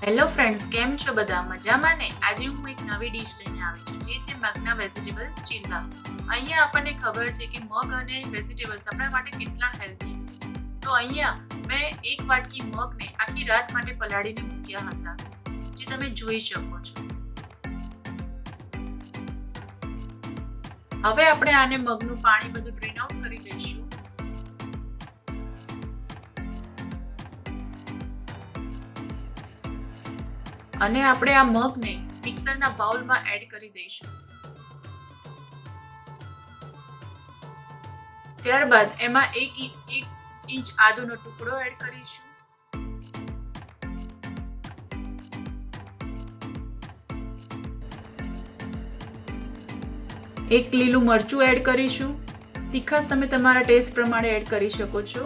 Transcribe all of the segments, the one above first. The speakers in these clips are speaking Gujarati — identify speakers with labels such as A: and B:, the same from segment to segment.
A: હેલો ફ્રેન્ડ્સ, કેમ છો બધા? મજામાં ને? આજે હું એક નવી ડીશ લઈને આવી છું, જે છે મગના વેજીટેબલ ચીલા. અહીંયા આપણને ખબર છે કે મગ અને વેજીટેબલ્સ આપણા માટે કેટલા હેલ્ધી છે. તો અહીંયા મેં એક વાટકી મગને આખી રાત માટે પલાળીને મૂક્યા હતા, જે તમે જોઈ શકો છો. હવે આપણે આને મગનું પાણી બધું ડ્રેન આઉટ કરી લઈશું. અને આપણે આ મગને મિક્સરના બાઉલમાં એડ કરી દઈશું. ત્યારબાદ એમાં એક ઇંચ આદુનો ટુકડો એડ કરીશું. એક લીલું મરચું એડ કરીશું. તીખાશ તમે તમારા ટેસ્ટ પ્રમાણે એડ કરી શકો છો.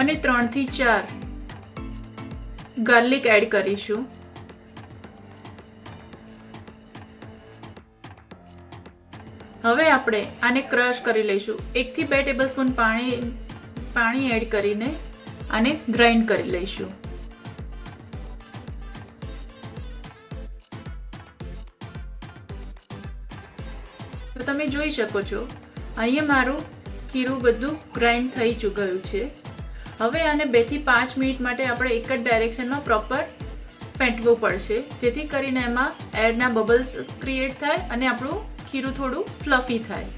A: અને 3 થી 4 ગાર્લિક એડ કરીશું. હવે આપણે આને ક્રશ કરી લઈશું. 1 થી 2 ટેબલસ્પૂન પાણી એડ કરીને આને ગ્રાઇન્ડ કરી લઈશું. તો તમે જોઈ શકો છો અહીંયા મારું ખીરું બધું ગ્રાઇન્ડ થઈ ગયું છે. હવે આને 2 થી 5 મિનિટ માટે આપણે એક જ ડાયરેક્શનમાં પ્રોપર ફેંટવું પડશે, જેથી કરીને એમાં એરના બબલ્સ ક્રિએટ થાય અને આપણું ખીરું થોડું ફ્લફી થાય,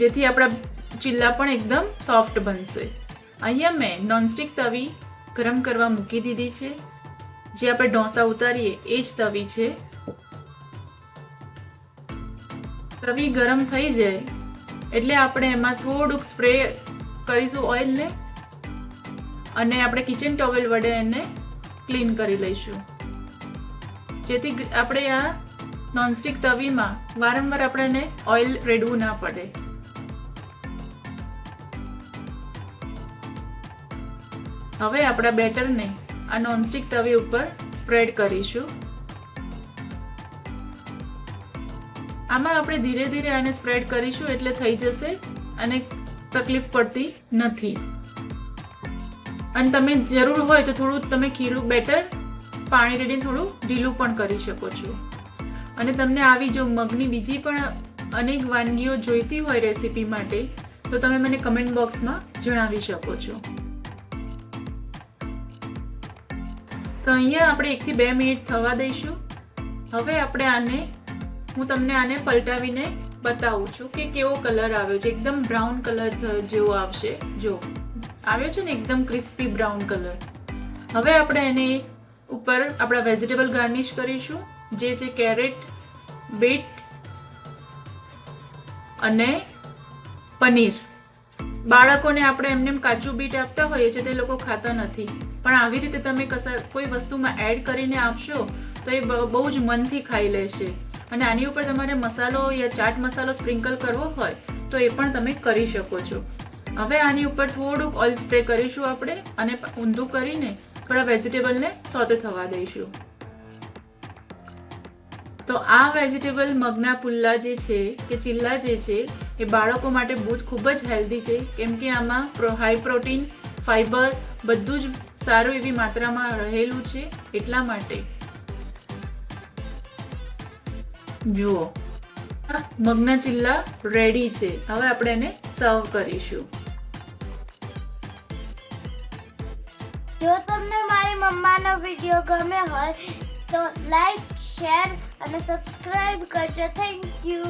A: જેથી આપણા ચીલા પણ એકદમ સોફ્ટ બનશે. અહીંયા મેં નોનસ્ટિક તવી ગરમ કરવા મૂકી દીધી છે. જે આપણે ઢોસા ઉતારીએ એ જ તવી છે. તવી ગરમ થઈ જાય એટલે આપણે એમાં થોડુંક સ્પ્રે કરીશું ઓઇલને, અને આપણે કિચન ટોવેલ વડે એને ક્લીન કરી લઈશું, જેથી આપણે આ નોનસ્ટિક તવીમાં વારંવાર આપણે એને ઓઇલ રેડવું ના પડે. હવે આપણા બેટરને આ નોનસ્ટિક તવી ઉપર સ્પ્રેડ કરીશું. આમાં આપણે ધીરે ધીરે આને સ્પ્રેડ કરીશું એટલે થઈ જશે અને તકલીફ પડતી નથી. અને તમે જરૂર હોય તો થોડું તમે ખીરું બેટર પાણી રેડીને થોડું ઢીલું પણ કરી શકો છો. અને તમને આવી જો મગની બીજી પણ અનેક વાનગીઓ જોઈતી હોય રેસીપી માટે, તો તમે મને કમેન્ટ બોક્સમાં જણાવી શકો છો. તો અહીંયા આપણે 1 થી 2 મિનિટ થવા દઈશું. હવે આપણે હું તમને આને પલટાવીને બતાવું છું કે કેવો કલર આવ્યો છે. એકદમ બ્રાઉન કલર જેવો આવશે. જો આવ્યો છે ને, એકદમ ક્રિસ્પી બ્રાઉન કલર. હવે આપણે એને ઉપર આપણા વેજીટેબલ ગાર્નિશ કરીશું, જે છે કેરેટ, બીટ અને પનીર. બાળકોને આપણે એમને કાચું બીટ આપતા હોઈએ છીએ, તે લોકો ખાતા નથી, પણ આવી રીતે તમે કોઈ વસ્તુમાં એડ કરીને આપશો તો એ બહુ જ મનથી ખાઈ લેશે. અને આની ઉપર તમારે મસાલો યા ચાટ મસાલો સ્પ્રિંકલ કરવો હોય તો એ પણ તમે કરી શકો છો. હવે આની ઉપર થોડુંક ઓઇલ સ્પ્રે કરીશું આપણે, અને ઊંધું કરીને થોડા વેજીટેબલને સોતે થવા દઈશું. તો આ વેજીટેબલ મગના પુલ્લા જે છે કે ચીલા જે છે એ બાળકો માટે ખૂબ જ હેલ્ધી છે, કેમ કે આમાં હાઈ પ્રોટીન, ફાઈબર બધું જ સારું એવી માત્રામાં રહેલું છે. એટલા માટે જુઓ, મગના ચીલા રેડી છે. હવે આપણે એને સર્વ કરીશું.
B: જો તમને મારી મમ્માનો વિડીયો ગમે હોય તો લાઈક, શેર અને સબસ્ક્રાઇબ કરજો. Thank you.